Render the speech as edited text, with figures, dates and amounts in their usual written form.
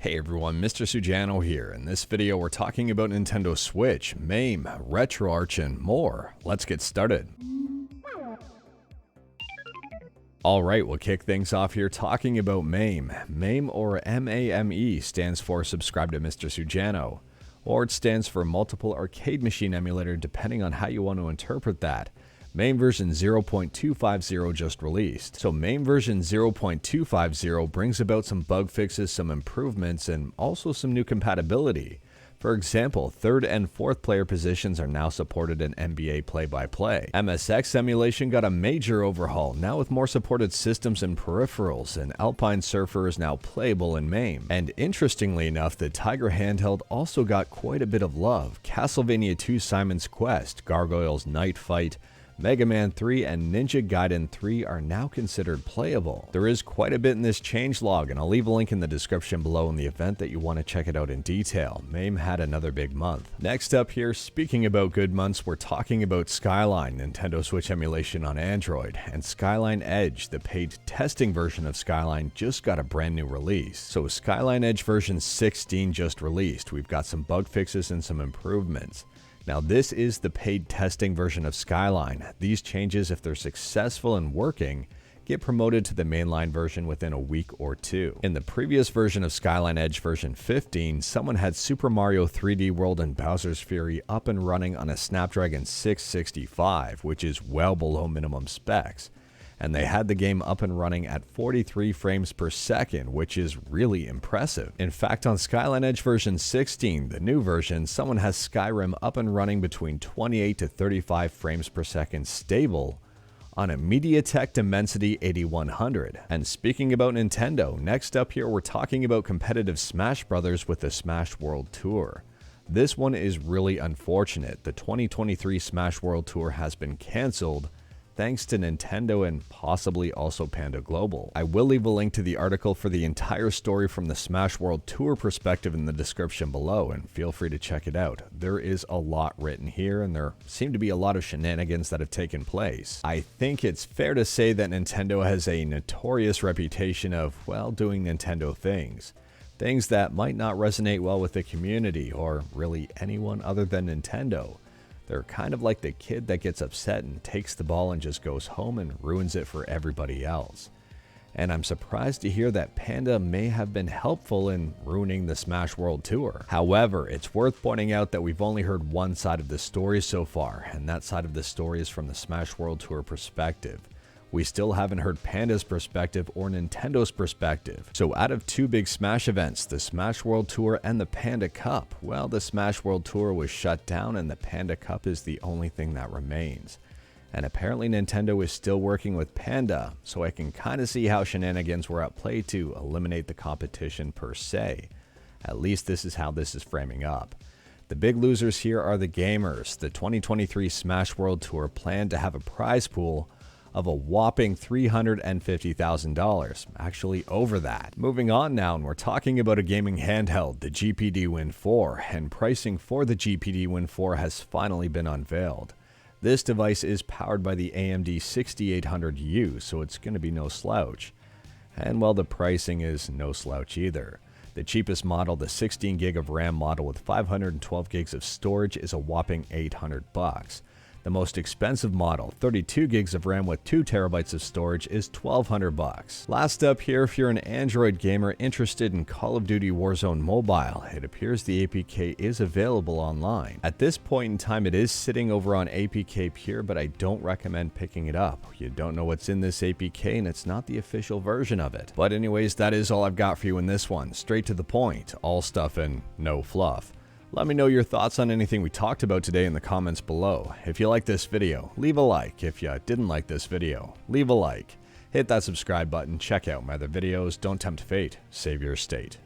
Hey everyone, Mr. Sujano here. In this video, we're talking about Nintendo Switch, MAME, RetroArch, and more. Let's get started. Alright, we'll kick things off here talking about MAME. MAME, or M.A.m.e, stands for Subscribe to Mr. Sujano, or it stands for Multiple Arcade Machine Emulator, depending on how you want to interpret that. MAME version 0.250 just released. So MAME version 0.250 brings about some bug fixes, some improvements, and also some new compatibility. For example, third and fourth player positions are now supported in NBA play-by-play. MSX emulation got a major overhaul, now with more supported systems and peripherals, and Alpine Surfer is now playable in MAME. And interestingly enough, the Tiger handheld also got quite a bit of love. Castlevania 2 Simon's Quest, Gargoyle's Night Fight, Mega Man 3 and Ninja Gaiden 3 are now considered playable. There is quite a bit in this changelog, and I'll leave a link in the description below in the event that you want to check it out in detail. MAME had another big month. Next up here, speaking about good months, we're talking about Skyline, Nintendo Switch emulation on Android, and Skyline Edge, the paid testing version of Skyline, just got a brand new release. So Skyline Edge version 16 just released. We've got some bug fixes and some improvements. Now this is the paid testing version of Skyline. These changes, if they're successful and working, get promoted to the mainline version within a week or two. In the previous version of Skyline Edge version 15, someone had Super Mario 3D World and Bowser's Fury up and running on a Snapdragon 665, which is well below minimum specs. And they had the game up and running at 43 frames per second, which is really impressive. In fact, on Skyline Edge version 16, the new version, someone has Skyrim up and running between 28 to 35 frames per second stable on a MediaTek Dimensity 8100. And speaking about Nintendo, next up here we're talking about competitive Smash Brothers with the Smash World Tour. This one is really unfortunate. The 2023 Smash World Tour has been cancelled, thanks to Nintendo and possibly also Panda Global. I will leave a link to the article for the entire story from the Smash World Tour perspective in the description below, and feel free to check it out. There is a lot written here, and there seem to be a lot of shenanigans that have taken place. I think it's fair to say that Nintendo has a notorious reputation of, well, doing Nintendo things. Things that might not resonate well with the community, or really anyone other than Nintendo. They're kind of like the kid that gets upset and takes the ball and just goes home and ruins it for everybody else. And I'm surprised to hear that Panda may have been helpful in ruining the Smash World Tour. However, it's worth pointing out that we've only heard one side of the story so far, and that side of the story is from the Smash World Tour perspective. We still haven't heard Panda's perspective or Nintendo's perspective. So out of two big Smash events, the Smash World Tour and the Panda Cup, well, the Smash World Tour was shut down and the Panda Cup is the only thing that remains. And apparently Nintendo is still working with Panda, so I can kind of see how shenanigans were at play to eliminate the competition per se. At least this is how this is framing up. The big losers here are the gamers. The 2023 Smash World Tour planned to have a prize pool of a whopping $350,000, actually over that. Moving on now, and we're talking about a gaming handheld, the GPD Win4, and pricing for the GPD Win4 has finally been unveiled. This device is powered by the AMD 6800U, so it's going to be no slouch. And well, the pricing is no slouch either. The cheapest model, the 16 gig of RAM model with 512 gigs of storage, is a whopping $800. The most expensive model, 32 gigs of RAM with 2 terabytes of storage, is $1,200. Last up here, if you're an Android gamer interested in Call of Duty Warzone Mobile, it appears the APK is available online. At this point in time, it is sitting over on APK Pure, but I don't recommend picking it up. You don't know what's in this APK, and it's not the official version of it. But anyways, that is all I've got for you in this one. Straight to the point, all stuff and no fluff. Let me know your thoughts on anything we talked about today in the comments below. If you liked this video, leave a like. If you didn't like this video, leave a like. Hit that subscribe button, check out my other videos, don't tempt fate, save your state.